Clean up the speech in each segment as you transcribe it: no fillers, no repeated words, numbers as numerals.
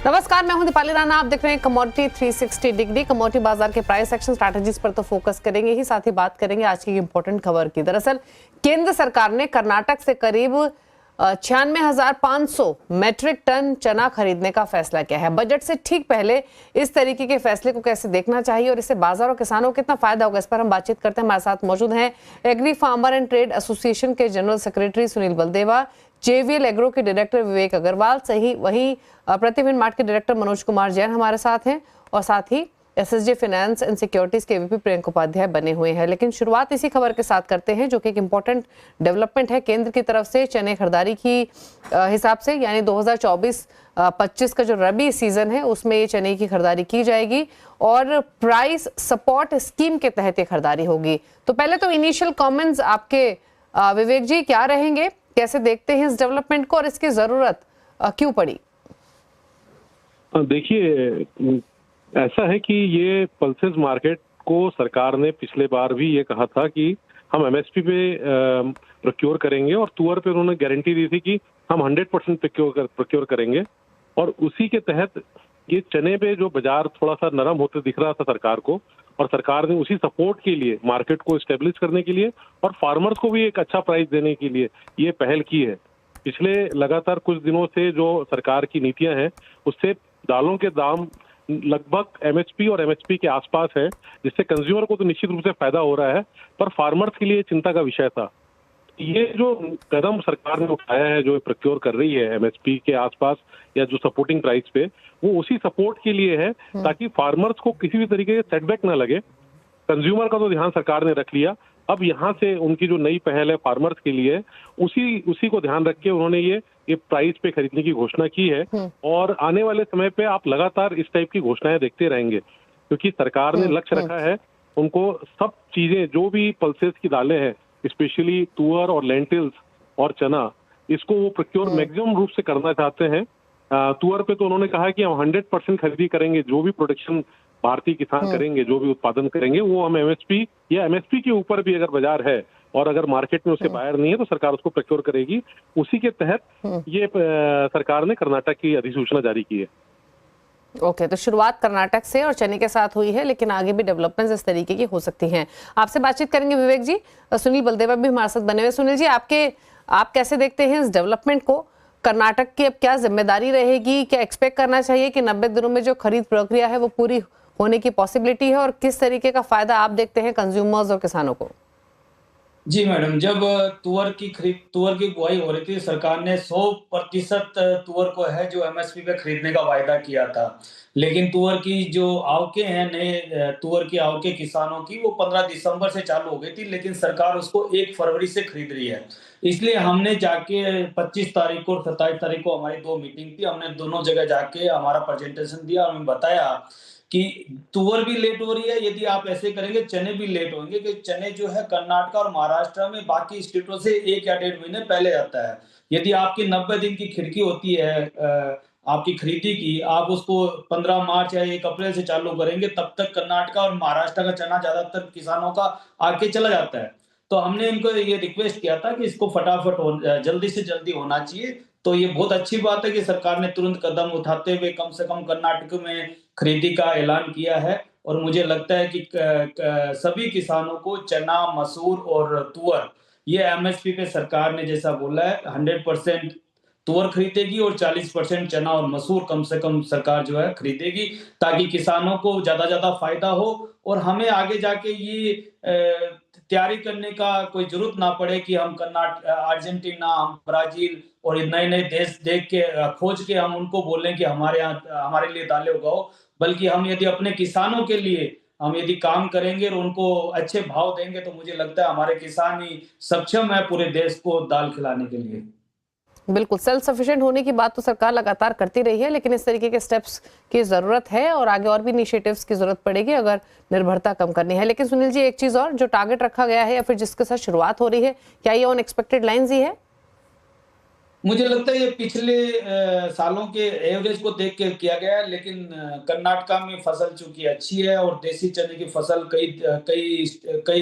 नमस्कार, मैं हूं दीपाली राणा। आप देख रहे हैं कमोडिटी 360 डिग्री। कमोडिटी बाजार के प्राइस एक्शन स्ट्रैटेजीज पर तो फोकस करेंगे ही, साथ ही बात करेंगे आज की इंपॉर्टेंट खबर की। दरअसल केंद्र सरकार ने कर्नाटक से करीब 96,500 मैट्रिक टन चना खरीदने का फैसला किया है। बजट से ठीक पहले इस तरीके के फैसले को कैसे देखना चाहिए और इससे बाजार और किसानों को कितना फायदा होगा, इस पर हम बातचीत करते हैं। हमारे साथ मौजूद हैं Agri Farmer and Trade Association के general secretary Sunil Baldeva, JVL Agro के डायरेक्टर विवेक अग्रवाल, वहीं प्रतिविन मार्ट के डायरेक्टर मनोज कुमार जैन हमारे साथ हैं, और साथ ही एसएसजे फाइनेंस एंड सिक्योरिटीज के वीपी प्रियंक उपाध्याय बने हुए हैं। लेकिन शुरुआत इसी खबर के साथ करते हैं जो कि एक इंपॉर्टेंट डेवलपमेंट है केंद्र की तरफ से चने खरीदारी की हिसाब से, यानी 2024-25 का जो रबी सीजन है उसमें ये चने की खरीदारी की जाएगी और प्राइस सपोर्ट स्कीम के तहत ये खरीदारी होगी। तो पहले तो इनिशियल कमेंट्स आपके विवेक जी क्या रहेंगे, कैसे देखते हैं इस डेवलपमेंट को और इसकी जरूरत क्यों पड़ी? देखिए, ऐसा है कि ये पल्सेस मार्केट को सरकार ने पिछले बार भी ये कहा था कि हम एमएसपी पे प्रोक्योर करेंगे, और तुअर पे उन्होंने गारंटी दी थी कि हम 100% प्रोक्योर करेंगे। और उसी के तहत ये चने पे जो बाजार थोड़ा सा नरम होते दिख रहा था सरकार को, और सरकार ने उसी सपोर्ट के लिए मार्केट को स्टेब्लिश करने के लिए और फार्मर्स को भी एक अच्छा प्राइस देने के लिए ये पहल की है। पिछले लगातार कुछ दिनों से जो सरकार की नीतियां हैं उससे दालों के दाम लगभग एमएसपी और एमएसपी के आसपास है, जिससे कंज्यूमर को तो निश्चित रूप से फायदा हो रहा है, पर फार्मर्स के लिए चिंता का विषय था। ये जो कदम सरकार ने उठाया है, जो प्रोक्योर कर रही है एमएसपी के आसपास या जो सपोर्टिंग प्राइस पे, वो उसी सपोर्ट के लिए है ताकि फार्मर्स को किसी भी तरीके से सेटबैक ना लगे। कंज्यूमर का तो ध्यान सरकार ने रख लिया, अब यहाँ से उनकी जो नई पहल है फार्मर्स के लिए, उसी को ध्यान रख के उन्होंने ये प्राइस पे खरीदने की घोषणा की है। और आने वाले समय पे आप लगातार इस टाइप की घोषणाएं देखते रहेंगे, क्योंकि सरकार ने लक्ष्य रखा है उनको सब चीजें, जो भी पल्सेस की दालें हैं, स्पेशली तुअर और लेंटिल्स और चना, इसको वो प्रोक्योर मैक्सिमम रूप से करना चाहते हैं। तुअर पे तो उन्होंने कहा है कि हम 100% खरीदी करेंगे, जो भी प्रोडक्शन भारतीय किसान करेंगे, जो भी उत्पादन करेंगे वो हम एमएसपी या एमएसपी के ऊपर भी अगर बाजार है और अगर मार्केट में उसके बायर नहीं है तो सरकार उसको प्रोक्योर करेगी। उसी के तहत ये सरकार ने कर्नाटक की अधिसूचना जारी की है। ओके, तो शुरुआत कर्नाटक से और चने के साथ हुई है, लेकिन आगे भी डेवलपमेंट्स इस तरीके की हो सकती हैं। आपसे बातचीत करेंगे विवेक जी। सुनील बलदेवा भी हमारे साथ बने हुए। सुनील जी, आप कैसे देखते हैं इस डेवलपमेंट को? कर्नाटक की अब क्या जिम्मेदारी रहेगी? क्या एक्सपेक्ट करना चाहिए कि 90 दिनों में जो खरीद प्रक्रिया है वो पूरी होने की पॉसिबिलिटी है, और किस तरीके का फायदा आप देखते हैं कंज्यूमर्स और किसानों को? जी मैडम, जब तुअर की बुआई हो रही थी, सरकार ने 100% तुअर को है जो एमएसपी पे खरीदने का वायदा किया था। लेकिन तुअर की जो आवकें हैं, नए तुअर की आवकें किसानों की, वो 15 दिसंबर से चालू हो गई थी, लेकिन सरकार उसको 1 फरवरी से खरीद रही है। इसलिए हमने जाके 25 तारीख को और 27 तारीख को हमारी 2 मीटिंग थी। हमने दोनों जगह जाके हमारा प्रेजेंटेशन दिया और हमें बताया कि तुअर भी लेट हो रही है, यदि आप ऐसे करेंगे चने भी लेट होंगे, कि चने जो है कर्नाटक और महाराष्ट्र में बाकी स्टेटों से 1 या 1.5 महीने पहले आता है। यदि आपकी 90 दिन की खिड़की होती है आपकी खरीदी की, आप उसको 15 मार्च या 1 अप्रैल से चालू करेंगे, तब तक कर्नाटक और महाराष्ट्र का चना ज्यादातर किसानों का आके चला जाता है। तो हमने इनको ये रिक्वेस्ट किया था कि इसको फटाफट जल्दी से जल्दी होना चाहिए। तो ये बहुत अच्छी बात है कि सरकार ने तुरंत कदम उठाते हुए कम से कम कर्नाटक में खरीदी का ऐलान किया है। और मुझे लगता है कि सभी किसानों को चना, मसूर और तुअर, ये एमएसपी पे सरकार ने जैसा बोला है 100% तुअर खरीदेगी और 40% चना और मसूर कम से कम सरकार जो है खरीदेगी, ताकि किसानों को ज्यादा फायदा हो और हमें आगे जाके ये तैयारी करने का कोई जरूरत ना पड़े कि हम अर्जेंटीना, हम ब्राजील और नए नए देश देख के खोज के हम उनको बोलें कि हमारे यहाँ हमारे लिए दालें उगाओ। बल्कि हम यदि अपने किसानों के लिए हम यदि काम करेंगे और उनको अच्छे भाव देंगे, तो मुझे लगता है हमारे किसान ही सक्षम है पूरे देश को दाल खिलाने के लिए। बिल्कुल, सेल्फ सफिशिएंट होने की बात तो सरकार लगातार करती रही है, लेकिन इस तरीके के स्टेप्स की जरूरत है और आगे और भी इनिशिएटिव्स की जरूरत पड़ेगी अगर निर्भरता कम करनी है। लेकिन सुनील जी, एक चीज और, जो टारगेट रखा गया है या फिर जिसके साथ शुरुआत हो रही है, क्या ये अनएक्सपेक्टेड लाइंस ही है? मुझे लगता है ये पिछले सालों के एवरेज को देख के किया गया है, लेकिन कर्नाटका में फसल चूंकि अच्छी है और देसी चने की फसल कई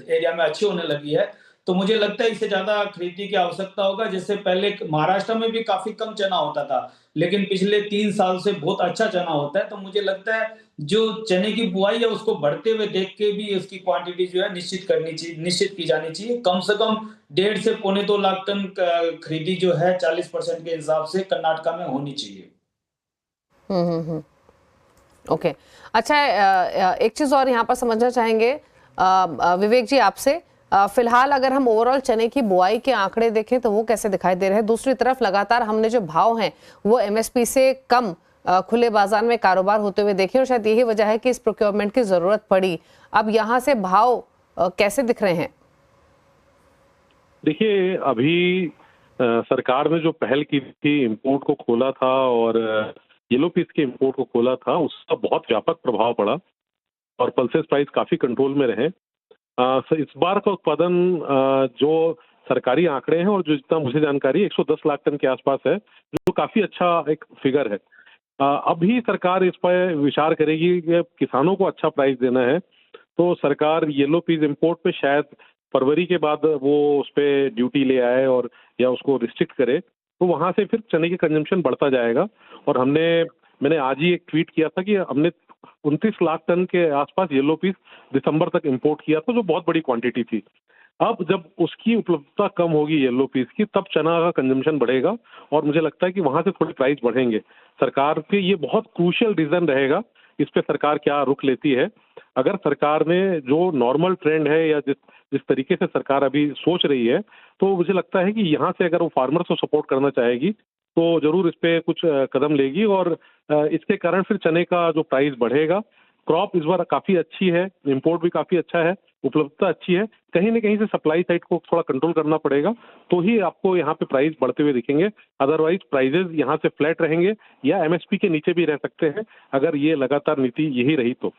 एरिया में अच्छी होने लगी है, तो मुझे लगता है इससे ज्यादा खरीदी की आवश्यकता होगा। जैसे पहले महाराष्ट्र में भी काफी कम चना होता था, लेकिन पिछले 3 साल से बहुत अच्छा चना होता है। तो मुझे लगता है जो चने की बुआई है उसको बढ़ते हुए देख के भी उसकी क्वांटिटी जो है निश्चित की जानी चाहिए। कम से कम 1.5 से पौने 2 लाख टन खरीदी जो है 40% के हिसाब से कर्नाटका में होनी चाहिए। ओके। अच्छा, एक चीज और यहाँ पर समझना चाहेंगे विवेक जी आपसे। फिलहाल अगर हम ओवरऑल चने की बुआई के आंकड़े देखें तो वो कैसे दिखाई दे रहे हैं? दूसरी तरफ लगातार हमने जो भाव हैं वो एमएसपी से कम खुले बाजार में कारोबार होते हुए देखे और शायद यही वजह है कि इस प्रोक्योरमेंट की जरूरत पड़ी। अब यहाँ से भाव कैसे दिख रहे हैं? देखिए, अभी सरकार ने जो पहल की थी, इंपोर्ट को खोला था और येलो पीस के इंपोर्ट को खोला था, उसका बहुत व्यापक प्रभाव पड़ा और पल्सेस प्राइस काफी कंट्रोल में रहे। इस बार का उत्पादन जो सरकारी आंकड़े हैं और जो जितना मुझे जानकारी 110 लाख टन के आसपास है, जो काफी अच्छा एक फिगर है। अभी सरकार इस पर विचार करेगी कि किसानों को अच्छा प्राइस देना है, तो सरकार येलो पीस इंपोर्ट पे शायद फरवरी के बाद वो उस पर ड्यूटी ले आए और या उसको रिस्ट्रिक्ट करे, तो वहां से फिर चने की कंजम्पशन बढ़ता जाएगा। और मैंने आज ही एक ट्वीट किया था कि हमने 29 लाख टन के आसपास येलो पीस दिसंबर तक इंपोर्ट किया था, जो बहुत बड़ी क्वांटिटी थी। अब जब उसकी उपलब्धता कम होगी येलो पीस की, तब चना का कंजम्पशन बढ़ेगा और मुझे लगता है कि वहां से थोड़े प्राइस बढ़ेंगे। सरकार के ये बहुत क्रूशियल रीजन रहेगा, इस पे सरकार क्या रुख लेती है। अगर सरकार ने जो नॉर्मल ट्रेंड है या जिस तरीके से सरकार अभी सोच रही है, तो मुझे लगता है कि यहाँ से अगर वो फार्मर्स को सपोर्ट करना चाहेगी तो जरूर इस पे कुछ कदम लेगी और इसके कारण फिर चने का जो प्राइस बढ़ेगा। क्रॉप इस बार काफी अच्छी है, इंपोर्ट भी काफी अच्छा है, उपलब्धता अच्छी है। कहीं न कहीं से सप्लाई साइड को थोड़ा कंट्रोल करना पड़ेगा, तो ही आपको यहाँ पे प्राइस बढ़ते हुए दिखेंगे। अदरवाइज प्राइजेस यहाँ से फ्लैट रहेंगे या एमएसपी के नीचे भी रह सकते हैं, अगर ये लगातार नीति यही रही तो।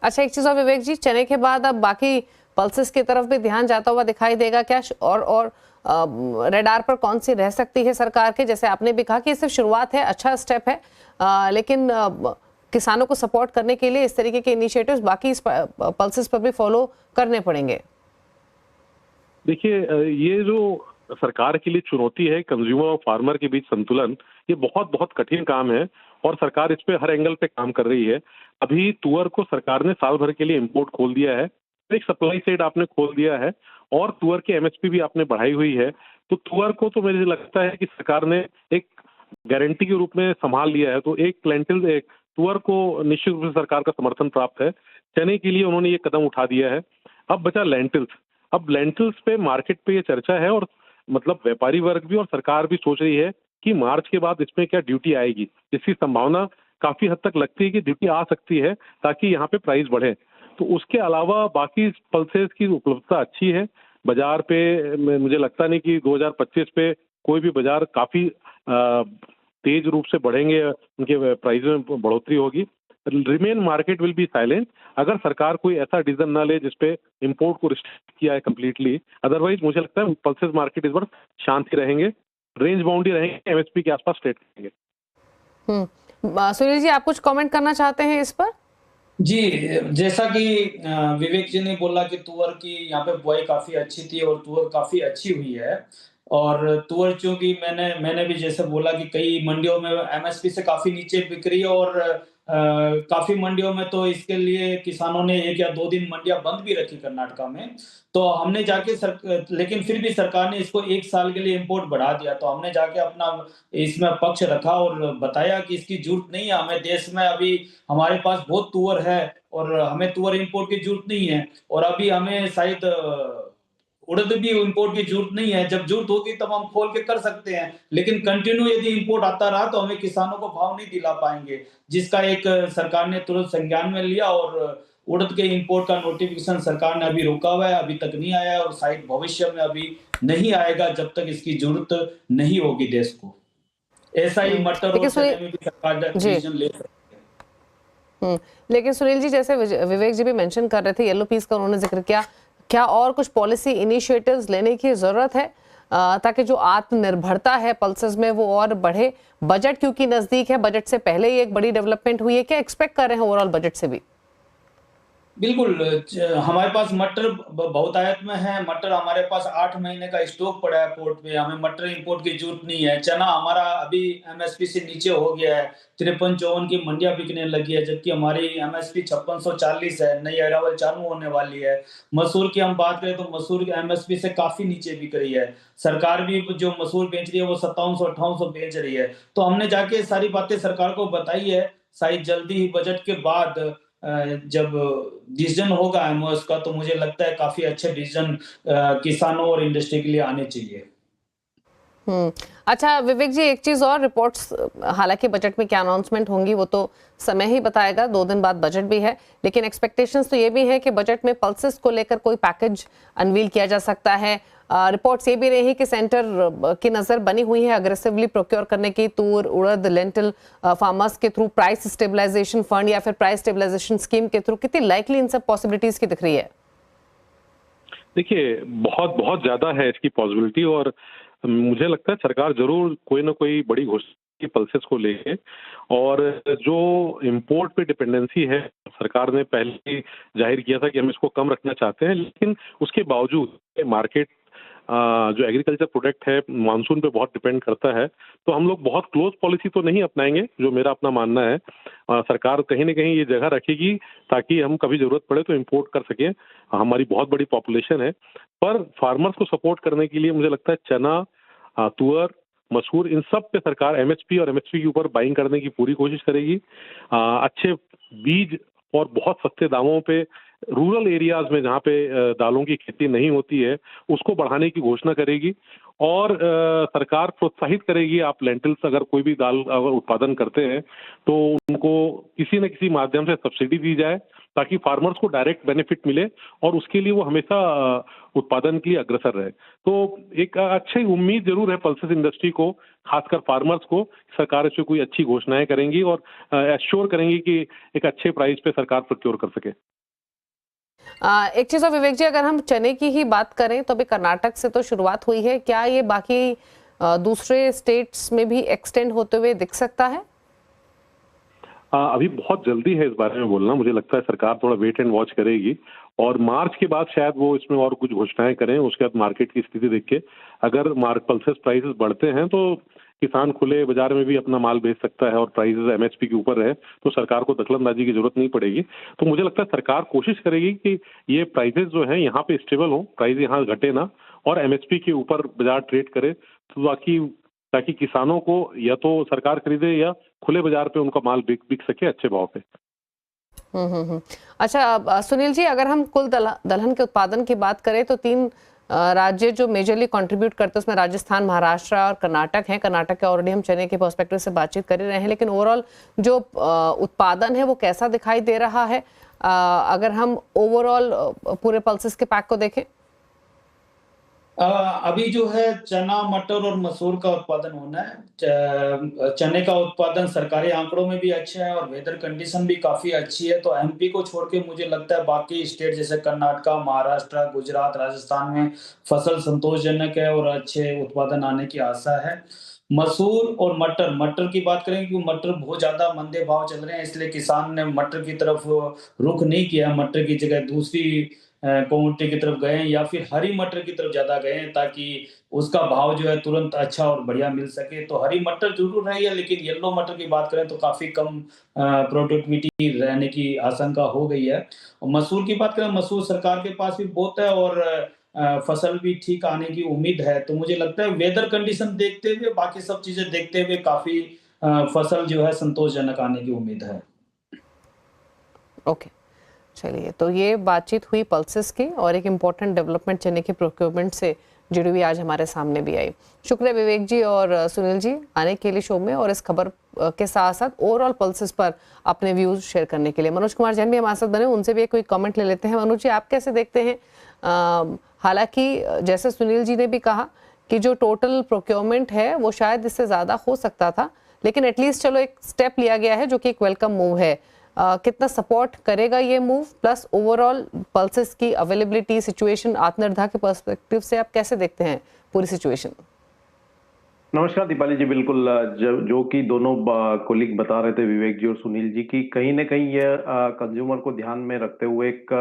अच्छा, एक चीज और विवेक जी, चने के बाद अब बाकी पल्सेस की तरफ भी ध्यान जाता हुआ दिखाई देगा क्या? और रेडार पर कौन सी रह सकती है सरकार के? जैसे आपने भी कहा कि ये सिर्फ शुरुआत है, अच्छा स्टेप है, लेकिन किसानों को सपोर्ट करने के लिए इस तरीके के इनिशिएटिव्स बाकी इस पल्सेस पर भी फॉलो करने पड़ेंगे। देखिए, ये जो सरकार के लिए चुनौती है कंज्यूमर और फार्मर के बीच संतुलन, ये बहुत बहुत कठिन काम है और सरकार इस पे हर एंगल पे काम कर रही है। अभी तुअर को सरकार ने साल भर के लिए इंपोर्ट खोल दिया है, एक सप्लाई साइड आपने खोल दिया है और तुअर की एमएसपी भी आपने बढ़ाई हुई है। तो तुअर को तो मुझे लगता है कि सरकार ने एक गारंटी के रूप में संभाल लिया है। तो एक तुअर को निश्चित रूप से सरकार का समर्थन प्राप्त है। चने के लिए उन्होंने ये कदम उठा दिया है। अब बचा लेंटिल्स। अब लेंटिल्स पे मार्केट पे ये चर्चा है और मतलब व्यापारी वर्ग भी और सरकार भी सोच रही है कि मार्च के बाद इसमें क्या ड्यूटी आएगी। इसकी संभावना काफी हद तक लगती है कि ड्यूटी आ सकती है, ताकि यहाँ पे प्राइस बढ़े। तो उसके अलावा बाकी पल्सेस की उपलब्धता अच्छी है बाजार पे। मुझे लगता नहीं कि 2025 पे कोई भी बाजार काफी तेज रूप से बढ़ेंगे, उनके प्राइस में बढ़ोतरी होगी। Remain market will be silent अगर सरकार कोई ऐसा डिसीजन ना ले जिसपे इंपोर्ट को रिस्ट्रिक्ट किया है कम्प्लीटली। अदरवाइज मुझे लगता है पल्सेस मार्केट इस बार शांत ही रहेंगे, रेंज बाउंड ही रहेंगे, एमएसपी के आसपास ट्रेड करेंगे। सुनील जी, आप कुछ कमेंट करना चाहते हैं इस पर? जी, जैसा कि विवेक जी ने बोला कि तुअर की यहाँ पे बुआई काफी अच्छी थी और तुअर काफी अच्छी हुई है। और तुअर चूंकि मैंने भी जैसे बोला कि कई मंडियों में एमएसपी से काफी नीचे बिक रही है और काफी मंडियों में तो इसके लिए किसानों ने 1 या 2 दिन मंडियां बंद भी रखी कर्नाटका में। तो हमने जाके लेकिन फिर भी सरकार ने इसको 1 साल के लिए इंपोर्ट बढ़ा दिया। तो हमने जाके अपना इसमें पक्ष रखा और बताया कि इसकी जरूरत नहीं है, हमें देश में अभी हमारे पास बहुत तुअर है और हमें तुअर इंपोर्ट की जरूरत नहीं है। और अभी हमें शायद उड़द भी इंपोर्ट की जरूरत नहीं है, जब जरूरत होगी तब हम खोल के कर सकते हैं। लेकिन कंटिन्यू यदि इंपोर्ट आता रहा तो हमें किसानों को भाव नहीं दिला पाएंगे, जिसका एक सरकार ने तुरंत संज्ञान में लिया और उड़द के इंपोर्ट का नोटिफिकेशन सरकार ने अभी रोका हुआ है, अभी तक नहीं आया है और शायद भविष्य में अभी नहीं आएगा जब तक इसकी जरूरत नहीं होगी देश को। ऐसा ही मटर और चने में भी सरकार डिसीजन ले सकती है। लेकिन सुनील जी, जैसे विवेक जी भी मेंशन कर रहे थे, येलो पीस का उन्होंने जिक्र किया, क्या और कुछ पॉलिसी इनिशिएटिव्स लेने की जरूरत है ताकि जो आत्मनिर्भरता है पल्सेस में वो और बढ़े? बजट क्योंकि नजदीक है, बजट से पहले ही एक बड़ी डेवलपमेंट हुई है, क्या एक्सपेक्ट कर रहे हैं ओवरऑल बजट से भी? बिल्कुल। हमारे पास मटर बहुतायत में है। मटर हमारे पास 8 महीने का स्टॉक पड़ा है पोर्ट पे। हमें मटर इंपोर्ट की जरूरत नहीं है। चना हमारा अभी एमएसपी से नीचे हो गया है। 53-54 की मंडियां बिकने लगी है, जबकि हमारी एमएसपी 5640 है। नई अरावल चालू होने वाली है। मसूर की हम बात करें तो मसूर एमएसपी से काफी नीचे बिक रही है। सरकार भी जो मसूर बेच रही है वो 5700-5800 बेच रही है। तो हमने जाके सारी बातें सरकार को बताई है। शायद जल्दी ही बजट के बाद जब डिसीजन होगा एमओएस का, तो मुझे लगता है काफी अच्छे डिसीजन किसानों और इंडस्ट्री के लिए आने चाहिए। अच्छा विवेक जी, एक चीज और, रिपोर्ट्स हालांकि बजट में क्या अनाउंसमेंट होंगी वो तो समय ही बताएगा, 2 दिन बाद बजट भी है, लेकिन एक्सपेक्टेशंस तो ये भी है कि बजट में पल्सेस को लेकर कोई पैकेज अनवील किया जा सकता है। रिपोर्ट्स ये भी रही कि सेंटर की नजर बनी हुई है अग्रेसिवली प्रोक्योर करने की, तूर, उड़द, लेंटिल फार्मर्स के थ्रू प्राइस स्टेबलाइजेशन फंड या फिर प्राइस स्टेबलाइजेशन स्कीम के थ्रू। कितनी लाइकली इन सब पॉसिबिलिटीज की दिख रही है? देखिए, बहुत बहुत ज्यादा है इसकी पॉसिबिलिटी, और मुझे लगता है सरकार जरूर कोई ना कोई बड़ी घोषणा की पल्सेस को लेके। और जो इंपोर्ट पे डिपेंडेंसी है, सरकार ने पहले ही जाहिर किया था कि हम इसको कम रखना चाहते हैं, लेकिन उसके बावजूद मार्केट जो एग्रीकल्चर प्रोडक्ट है मानसून पे बहुत डिपेंड करता है। तो हम लोग बहुत क्लोज पॉलिसी तो नहीं अपनाएंगे, जो मेरा अपना मानना है। सरकार कहीं ना कहीं ये जगह रखेगी ताकि हम कभी जरूरत पड़े तो इंपोर्ट कर सकें। हमारी बहुत बड़ी पॉपुलेशन है, पर फार्मर्स को सपोर्ट करने के लिए मुझे लगता है चना, तुअर, मसूर, इन सब पे सरकार एमएसपी और एमएसपी के ऊपर बाइंग करने की पूरी कोशिश करेगी। अच्छे बीज और बहुत सस्ते दामों पे रूरल एरियाज में जहाँ पे दालों की खेती नहीं होती है उसको बढ़ाने की घोषणा करेगी। और सरकार प्रोत्साहित करेगी, आप लेंटिल्स अगर कोई भी दाल अगर उत्पादन करते हैं तो उनको किसी न किसी माध्यम से सब्सिडी दी जाए ताकि फार्मर्स को डायरेक्ट बेनिफिट मिले, और उसके लिए वो हमेशा उत्पादन के लिए अग्रसर रहे। तो एक अच्छी उम्मीद जरूर है पल्सेस इंडस्ट्री को, खासकर फार्मर्स को। सरकार इससे कोई अच्छी घोषणाएं करेंगी और एश्योर करेंगी कि एक अच्छे प्राइस पे सरकार प्रोक्योर कर सके। एक चीज और विवेक जी, अगर हम चने की ही बात करें तो अभी कर्नाटक से तो शुरुआत हुई है, क्या ये बाकी दूसरे स्टेट्स में भी एक्सटेंड होते हुए दिख सकता है? अभी बहुत जल्दी है इस बारे में बोलना। मुझे लगता है सरकार थोड़ा वेट एंड वॉच करेगी, और मार्च के बाद शायद वो इसमें और कुछ घोषणाएं करें। उसके बाद मार्केट की स्थिति देख के अगर पल्सेस प्राइसेस बढ़ते हैं तो किसान खुले बाजार में भी अपना माल बेच सकता है और प्राइसेस एमएसपी के ऊपर रहे तो सरकार को दखलंदाजी की जरूरत नहीं पड़ेगी। तो मुझे लगता है सरकार कोशिश करेगी कि ये प्राइसेस जो है यहाँ पे स्टेबल हो, प्राइस यहाँ घटे ना, और एमएसपी के ऊपर बाजार ट्रेड करे, तो ताकि किसानों को या तो सरकार खरीदे या खुले बाजार पे उनका माल बिक सके अच्छे भाव पे। अच्छा सुनील जी, अगर हम कुल दलहन के उत्पादन की बात करें तो 3 राज्य जो मेजरली कंट्रीब्यूट करते हैं उसमें राजस्थान, महाराष्ट्र और कर्नाटक हैं। कर्नाटक के ऑलरेडी हम चने के पर्सपेक्टिव से बातचीत कर ही रहे हैं, लेकिन ओवरऑल जो उत्पादन है वो कैसा दिखाई दे रहा है अगर हम ओवरऑल पूरे पल्सेस के पैक को देखें? अभी जो है चना, मटर और मसूर का उत्पादन होना है। चने का उत्पादन सरकारी आंकड़ों में भी अच्छा है और वेदर कंडीशन भी काफी अच्छी है। तो एमपी को छोड़ के मुझे लगता है बाकी स्टेट जैसे कर्नाटक, महाराष्ट्र, गुजरात, राजस्थान में फसल संतोषजनक है और अच्छे उत्पादन आने की आशा है। मसूर और मटर की बात करें कि मटर बहुत ज्यादा मंदे भाव चल रहे हैं, इसलिए किसान ने मटर की तरफ रुख नहीं किया। मटर की जगह दूसरी कमोडिटी की तरफ गए हैं या फिर हरी मटर की तरफ ज्यादा गए हैं, ताकि उसका भाव जो है तुरंत अच्छा और बढ़िया मिल सके। तो हरी मटर जरूर है, लेकिन येलो मटर की बात करें तो काफी कम प्रोडक्टिविटी रहने की आशंका हो गई है। और मसूर की बात करें, मसूर सरकार के पास भी बहुत है और फसल भी ठीक आने की उम्मीद है। तो मुझे लगता है वेदर कंडीशन देखते हुए, बाकी सब चीजें देखते हुए काफी फसल जो है संतोषजनक आने की उम्मीद है। ओके, चलिए, तो ये बातचीत हुई पल्सेस की, और एक इम्पॉर्टेंट डेवलपमेंट चने के प्रोक्योरमेंट से जुड़ी हुई आज हमारे सामने भी आई। शुक्रिया विवेक जी और सुनील जी आने के लिए शो में, और इस खबर के साथ साथ ओवरऑल पल्सेस पर अपने व्यूज शेयर करने के लिए। मनोज कुमार जैन भी हमारे साथ बने, उनसे भी एक कोई कमेंट ले लेते हैं। मनोज जी, आप कैसे देखते हैं? हालांकि जैसे सुनील जी ने भी कहा कि जो टोटल प्रोक्योरमेंट है वो शायद इससे ज्यादा हो सकता था, लेकिन एटलीस्ट चलो एक स्टेप लिया गया है जो कि एक वेलकम मूव है। कितना सपोर्ट करेगा ये मूव, प्लस ओवरऑल पल्सेस की अवेलेबिलिटी, सिचुएशन, आत्मनिर्भरता के पर्सपेक्टिव से आप कैसे देखते हैं पूरी सिचुएशन? नमस्कार दीपाली जी। बिल्कुल जो कि दोनों कोलिग बता रहे थे, विवेक जी और सुनील जी, की कहीं ना कहीं यह कंज्यूमर को ध्यान में रखते हुए एक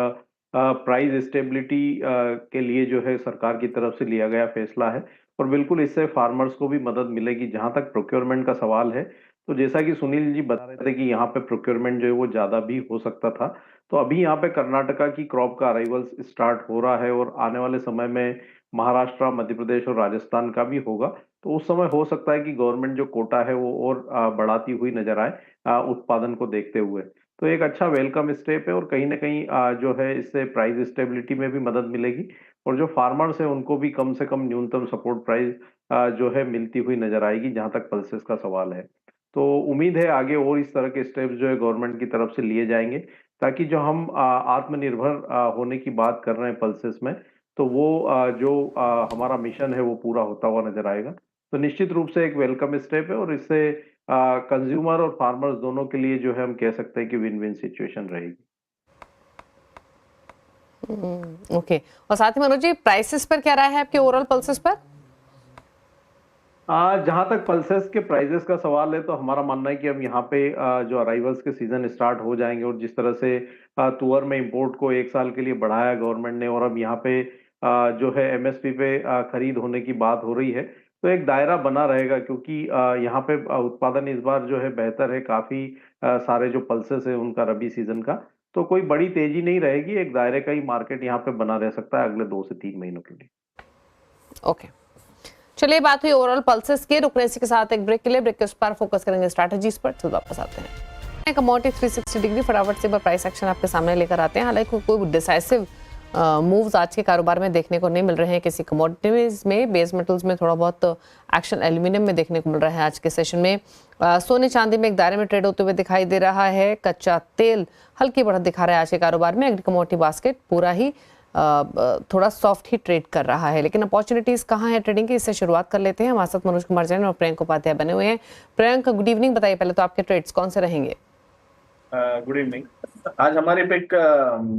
प्राइस स्टेबिलिटी के लिए जो है सरकार की तरफ से लिया गया फैसला है। और बिल्कुल इससे फार्मर्स को भी मदद मिलेगी। जहां तक प्रोक्योरमेंट का सवाल है, तो जैसा कि सुनील जी बता रहे थे कि यहाँ पे प्रोक्योरमेंट जो है वो ज्यादा भी हो सकता था। तो अभी यहाँ पे कर्नाटका की क्रॉप का अराइवल स्टार्ट हो रहा है और आने वाले समय में महाराष्ट्र, मध्य प्रदेश और राजस्थान का भी होगा। तो उस समय हो सकता है कि गवर्नमेंट जो कोटा है वो और बढ़ाती हुई नजर आए उत्पादन को देखते हुए। तो एक अच्छा वेलकम स्टेप है और कहीं ना कहीं जो है इससे प्राइस स्टेबिलिटी में भी मदद मिलेगी। और जो फार्मर्स है उनको भी कम से कम न्यूनतम सपोर्ट प्राइस जो है मिलती हुई नजर आएगी, जहां तक पल्सेस का सवाल है। तो उम्मीद है आगे और इस तरह के स्टेप्स जो है गवर्नमेंट की तरफ से लिए जाएंगे, ताकि जो हम आत्मनिर्भर होने की बात कर रहे हैं पल्सेस में, तो वो जो हमारा मिशन है वो पूरा होता हुआ नजर आएगा। तो निश्चित रूप से एक वेलकम स्टेप है और इससे कंज्यूमर और फार्मर्स दोनों के लिए जो है हम कह सकते हैं कि विन विन सिचुएशन रहेगी। ओके। और साथ ही मनोज जी, प्राइसेस पर क्या राय है आपके, ओवरऑल पल्सेस पर? जहां तक पल्सेस के प्राइजेस का सवाल है, तो हमारा मानना है कि अब यहाँ पे जो अराइवल्स के सीजन स्टार्ट हो जाएंगे और जिस तरह से तुअर में इंपोर्ट को 1 साल के लिए बढ़ाया गवर्नमेंट ने, और अब यहाँ पे जो है एमएसपी पे खरीद होने की बात हो रही है, तो एक दायरा बना रहेगा। क्योंकि यहाँ पे उत्पादन इस बार जो है बेहतर है, काफी सारे जो पल्सेस है उनका रबी सीजन का। तो कोई बड़ी तेजी नहीं रहेगी, एक दायरे का ही मार्केट यहाँ पे बना रह सकता है अगले 2 से 3 महीनों के लिए। ओके, चलिए बात हुई ओवरऑल पल्सेस के। रुकने के साथ एक ब्रेक के लिए, ब्रेक के उस पर फोकस करेंगे स्ट्रैटेजीज पर। तो वापस आते हैं। कमोडिटी 360 डिग्री फटाफट से प्राइस एक्शन आपके सामने लेकर आते हैं। हालांकि कोई डिसाइसिव मूव्स आज के कारोबार में देखने को नहीं मिल रहे हैं किसी कमोडिटीज में। बेस मेटल्स में थोड़ा बहुत एक्शन एल्यूमिनियम में देखने को मिल रहा है आज के सेशन में। सोने चांदी में एक दायरे में ट्रेड होते हुए दिखाई दे रहा है। कच्चा तेल हल्की बढ़त दिखा रहा है आज के कारोबार में। एग्री कमोडिटी बास्केट पूरा ही थोड़ा सॉफ्ट ही ट्रेड कर रहा है। लेकिन अपॉर्चुनिटीज कहाँ है ट्रेडिंग की, इससे शुरुआत कर लेते हैं। हमारे साथ मनोज कुमार जैन और प्रियंक उपाध्याय बने हुए हैं। Priyank, good evening. बताइए पहले तो आपके ट्रेड्स कौन से रहेंगे? Good evening. आज हमारी पिक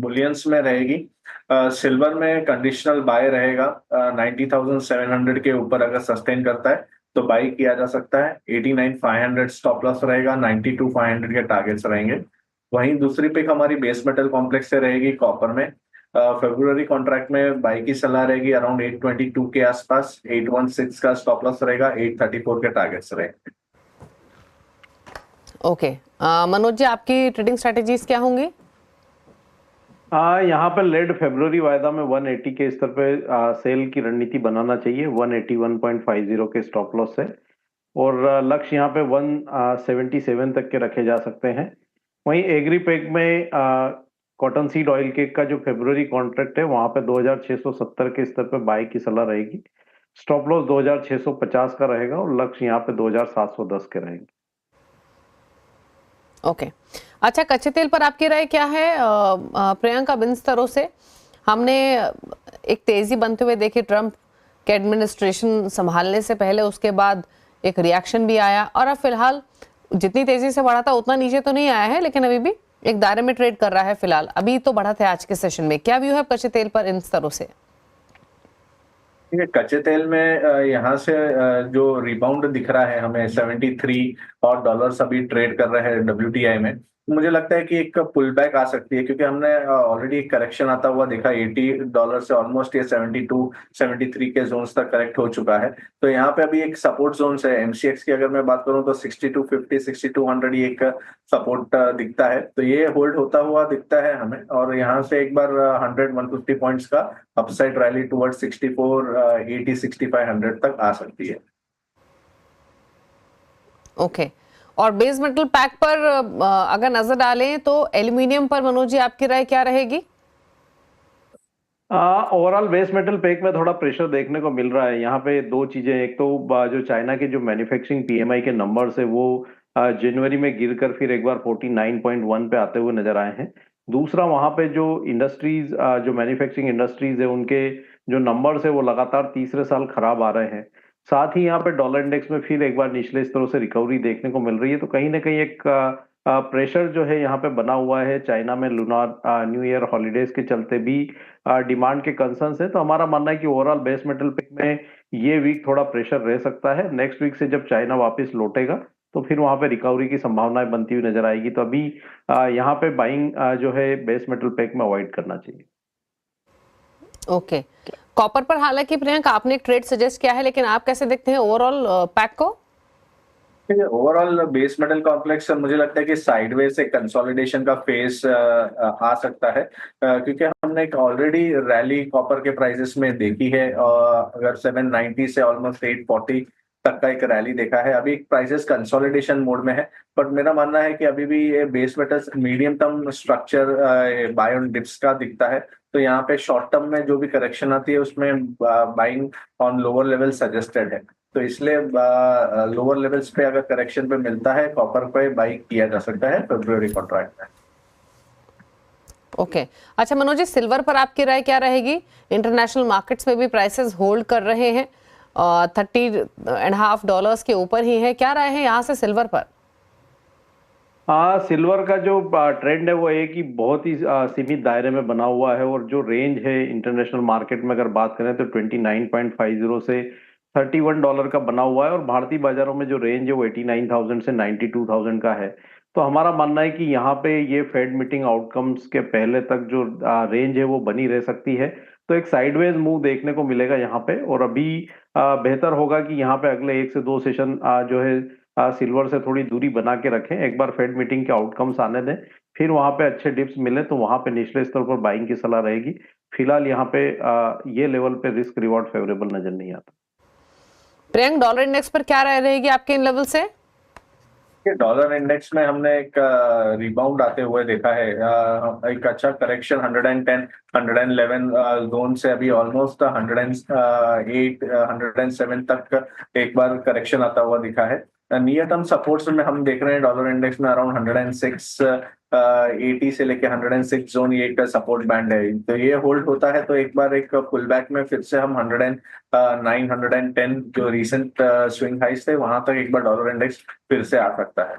बुलियंस में रहेगी। सिल्वर में कंडीशनल बाय रहेगा। 90,700 के ऊपर अगर सस्टेन करता है तो बाई किया जा सकता है। 89,500 स्टॉप लॉस रहेगा। 92,500 के टारगेट्स रहेंगे। वहीं दूसरी पिक हमारी बेस मेटल कॉम्प्लेक्स से रहेगी कॉपर में। फरवरी कॉन्ट्रैक्ट में बाई की सलाह रहेगी अराउंड 822 के आसपास। 816 का स्टॉप लॉस रहेगा। 834 के टारगेट्स रहेंगे। ओके, मनोज जी, आपकी ट्रेडिंग स्ट्रेटेजीज क्या होंगी? यहाँ पर लेड फरवरी वायदा में 180 के स्तर पे सेल की रणनीति बनाना चाहिए। 181.50 के स्टॉप लॉस से, और लक्ष्य यहाँ पे 177 तक के रखे जा सकते हैं। वहीं एग्री पैक में कॉटन सीड ऑयल केक का जो फरवरी कॉन्ट्रैक्ट है, वहां पे 2670 के स्तर पे बाय की सलाह रहेगी। स्टॉप लॉस 2650 का रहेगा और लक्ष्य यहाँ पे 2710 के रहेंगे। ओके, अच्छा, कच्चे तेल पर आपकी राय क्या है? प्रियंका, अब इन स्तरों से हमने एक तेजी बनते हुए देखी ट्रंप के एडमिनिस्ट्रेशन संभालने से पहले, उसके बाद एक रिएक्शन भी आया और अब फिलहाल जितनी तेजी से बढ़ा था उतना नीचे तो नहीं आया है, लेकिन अभी भी एक दायरे में ट्रेड कर रहा है फिलहाल। अभी तो बढ़ा था आज के सेशन में। क्या व्यू है कच्चे तेल पर इन स्तरों से? कच्चे तेल में यहाँ से जो रिबाउंड दिख रहा है हमें, 73 और डॉलर्स अभी ट्रेड कर रहे हैं WTI में। मुझे लगता है कि एक पुल बैक आ सकती है, क्योंकि हमने ऑलरेडी एक करेक्शन आता हुआ देखा। $80 से ऑलमोस्ट ये 72 73 के जोन्स तक करेक्ट हो चुका है। तो यहाँ पे अभी एक सपोर्ट जोन्स है। MCX की अगर मैं बात करूँ तो 6250 6200 ये एक सपोर्ट दिखता है। तो ये होल्ड होता हुआ दिखता है हमें, और यहाँ से एक बार 100-150 पॉइंट्स का अपसाइड रैली टुवर्ड 6480 6500 तक आ सकती है। ओके, और बेस मेटल पैक पर अगर नजर डालें तो एल्यूमिनियम पर मनोज जी आपकी राय क्या रहेगी? ओवरऑल बेस मेटल पैक में थोड़ा प्रेशर देखने को मिल रहा है। यहाँ पे दो चीजें, एक तो जो चाइना के जो मैन्युफैक्चरिंग PMI के नंबर्स है वो जनवरी में गिरकर फिर एक बार 49.1 पे आते हुए नजर आए हैं। दूसरा, वहां पे जो इंडस्ट्रीज, जो मैन्युफैक्चरिंग इंडस्ट्रीज है, उनके जो नंबर्स है वो लगातार तीसरे साल खराब आ रहे हैं। साथ ही यहाँ पे डॉलर इंडेक्स में फिर एक बार निचले स्तरों से रिकवरी देखने को मिल रही है। तो कहीं ना कहीं एक प्रेशर जो है यहाँ पे बना हुआ है। चाइना में लूनार न्यू ईयर हॉलीडेज के चलते भी डिमांड के कंसर्न्स है। तो हमारा मानना है कि ओवरऑल बेस मेटल पिक में ये वीक थोड़ा प्रेशर रह सकता है। नेक्स्ट वीक से जब चाइना वापस लौटेगा तो फिर वहां पे रिकवरी की संभावनाएं बनती हुई नजर आएगी। तो अभी यहाँ पे बाइंग जो है बेस मेटल पैक में अवॉइड करना चाहिए। ओके, कॉपर पर हालांकि प्रियंका आपने एक ट्रेड सजेस्ट किया है, लेकिन आप कैसे देखते हैं ओवरऑल पैक को? ओवरऑल बेस मेटल कॉम्प्लेक्स मुझे लगता है कि साइडवेज से कंसोलिडेशन का फेस आ सकता है, क्योंकि हमने एक ऑलरेडी रैली कॉपर के प्राइसेस में देखी है। अगर 790 से ऑलमोस्ट 840 तक का एक रैली देखा है। अभी प्राइसेस कंसोलिडेशन मोड में है, बट मेरा मानना है कि अभी भी ये base metals medium term structure bye on dips का दिखता है। तो यहाँ पे शॉर्ट टर्म में जो भी करेक्शन आती है उसमें buying on lower level suggested है। तो इसलिए लोअर लेवल्स पे अगर करेक्शन पे मिलता है कॉपर पे बाई किया जा सकता है फरवरी कॉन्ट्रैक्ट में। ओके, अच्छा मनोज जी, सिल्वर पर आपकी राय क्या रहेगी? इंटरनेशनल मार्केट्स में भी प्राइसेस होल्ड कर रहे हैं, $30.5 के ऊपर ही है। क्या राय है यहाँ से सिल्वर पर? सिल्वर का जो ट्रेंड है वो एक ही बहुत ही सीमित दायरे में बना हुआ है, और जो रेंज है इंटरनेशनल मार्केट में अगर बात करें तो 29.50 से $31 का बना हुआ है, और भारतीय बाजारों में जो रेंज है वो 89,000 से 92,000 का है। तो हमारा मानना है कि यहाँ पे ये फेड मीटिंग आउटकम्स के पहले तक जो रेंज है वो बनी रह सकती है। तो एक साइडवेज मूव देखने को मिलेगा यहाँ पे, और अभी बेहतर होगा कि यहाँ पे अगले 1 से 2 सेशन जो है सिल्वर से थोड़ी दूरी बना के रखें। एक बार फेड मीटिंग के आउटकम्स आने दें, फिर वहां पे अच्छे डिप्स मिले तो वहां पे निचले स्तर पर बाइंग की सलाह रहेगी। फिलहाल यहाँ पे ये लेवल पे रिस्क रिवॉर्ड फेवरेबल नजर नहीं आता। प्रियंक, डॉलर इंडेक्स पर क्या राय रहेगी आपके इन लेवल से? डॉलर इंडेक्स में हमने एक रिबाउंड आते हुए देखा है। एक अच्छा करेक्शन 110 111 जोन से अभी ऑलमोस्ट 108 107 तक एक बार करेक्शन आता हुआ दिखा है। नियर टर्म सपोर्ट्स में हम देख रहे हैं डॉलर इंडेक्स में अराउंड 106 80 से लेके 106 जोन ये एक सपोर्ट बैंड है। तो ये होल्ड होता है तो एक बार एक पुल बैक में फिर से हम 109 110 जो रिसेंट स्विंग हाइस थे वहां तक एक बार डॉलर इंडेक्स फिर से आ सकता है।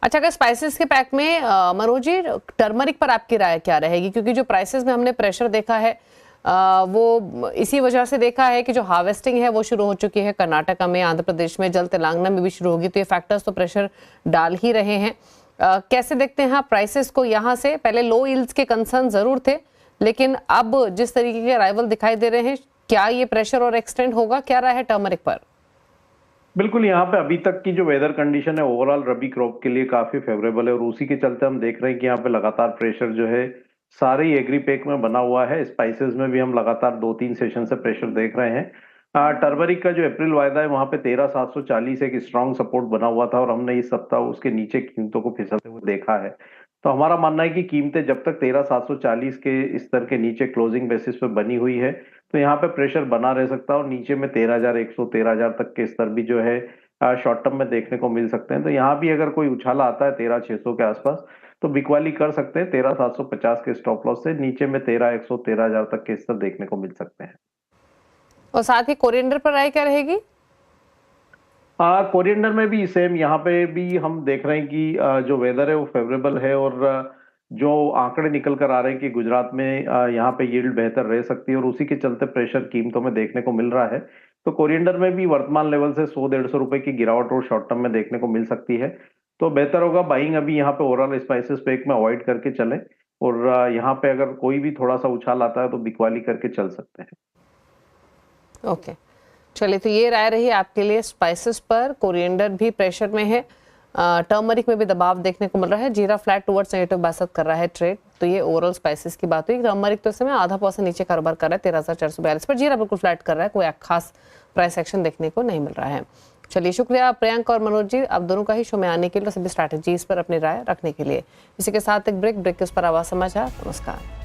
अच्छा, अगर स्पाइसेस के पैक में मनोज जी, टर्मरिक पर आपकी राय क्या रहेगी? क्योंकि जो प्राइसेस में हमने प्रेशर देखा है वो इसी वजह से देखा है कि जो हार्वेस्टिंग है वो शुरू हो चुकी है कर्नाटका में, आंध्र प्रदेश में, जल्द तेलंगाना में भी शुरू होगी। तो ये फैक्टर्स तो प्रेशर डाल ही रहे हैं। कैसे देखते हैं आप प्राइसेस को यहाँ से? पहले लो यील्ड्स के कंसर्न जरूर थे, लेकिन अब जिस तरीके के अराइवल दिखाई दे रहे हैं, क्या ये प्रेशर और एक्सटेंड होगा? क्या राय है टर्मरिक पर? बिल्कुल, यहाँ पे अभी तक की जो वेदर कंडीशन है ओवरऑल रबी क्रॉप के लिए काफी फेवरेबल है, और उसी के चलते हम देख रहे हैं कि यहाँ पे लगातार प्रेशर जो है सारे ही एग्री पैक में बना हुआ है। स्पाइसेस में भी हम लगातार 2-3 सेशन से प्रेशर देख रहे हैं। टर्मरिक का जो अप्रैल वायदा है वहां पे 13,740 एक स्ट्रॉन्ग सपोर्ट बना हुआ था, और हमने इस सप्ताह उसके नीचे कीमतों को फिसलते हुए देखा है। तो हमारा मानना है कि कीमतें जब तक 13,740 के स्तर के नीचे क्लोजिंग बेसिस पे बनी हुई है तो यहाँ पे प्रेशर बना रह सकता है, और नीचे में 13,100 13,000 तक के स्तर भी जो है शॉर्ट टर्म में देखने को मिल सकते हैं। तो यहाँ भी अगर कोई उछाला आता है 13,600 के आसपास तो बिकवाली कर सकते हैं। 13,750 के स्टॉप लॉस से नीचे में 13,100 13,000 तक के स्तर देखने को मिल सकते हैं। और साथ ही कोरिएंडर पर राय क्या रहेगी? कोरिएंडर में भी सेम, यहाँ पे भी हम देख रहे हैं कि जो वेदर है वो फेवरेबल है, और जो आंकड़े निकल कर आ रहे हैं कि गुजरात में यहाँ पे यील्ड बेहतर रह सकती है, और उसी के चलते प्रेशर कीमतों में देखने को मिल रहा है। तो कोरिएंडर में भी वर्तमान लेवल से 100-150 रुपए की गिरावट और शॉर्ट टर्म में देखने को मिल सकती है। तो बेहतर होगा बाइंग अभी यहाँ पे ओवरऑल स्पाइसेस पैक में अवॉइड करके चलें, और यहाँ पे अगर कोई भी थोड़ा सा उछाल आता है तो बिकवाली करके चल सकते हैं। ओके, चलिए, तो ये राय रही आपके लिए स्पाइसेस पर। कोरिएंडर भी प्रेशर में है, टर्मरिक में भी दबाव देखने को मिल रहा है। जीरा फ्लैट टुवर्ड्स नेगेटिव बासत कर रहा है ट्रेड। तो ये ओवरऑल स्पाइसेस की बात हुई। टर्मरिक तो इस समय 0.5% नीचे कारोबार कर रहा है 13,442 पर। जीरा बिल्कुल फ्लैट कर रहा है, कोई खास प्राइस एक्शन देखने को नहीं मिल रहा है। चलिए, शुक्रिया प्रियंक और मनोज जी, आप दोनों का ही शो में आने के लिए, सभी स्ट्रैटेजीज पर अपनी राय रखने के लिए। इसी के साथ एक ब्रेक के उस पर आवाज समाचार। नमस्कार।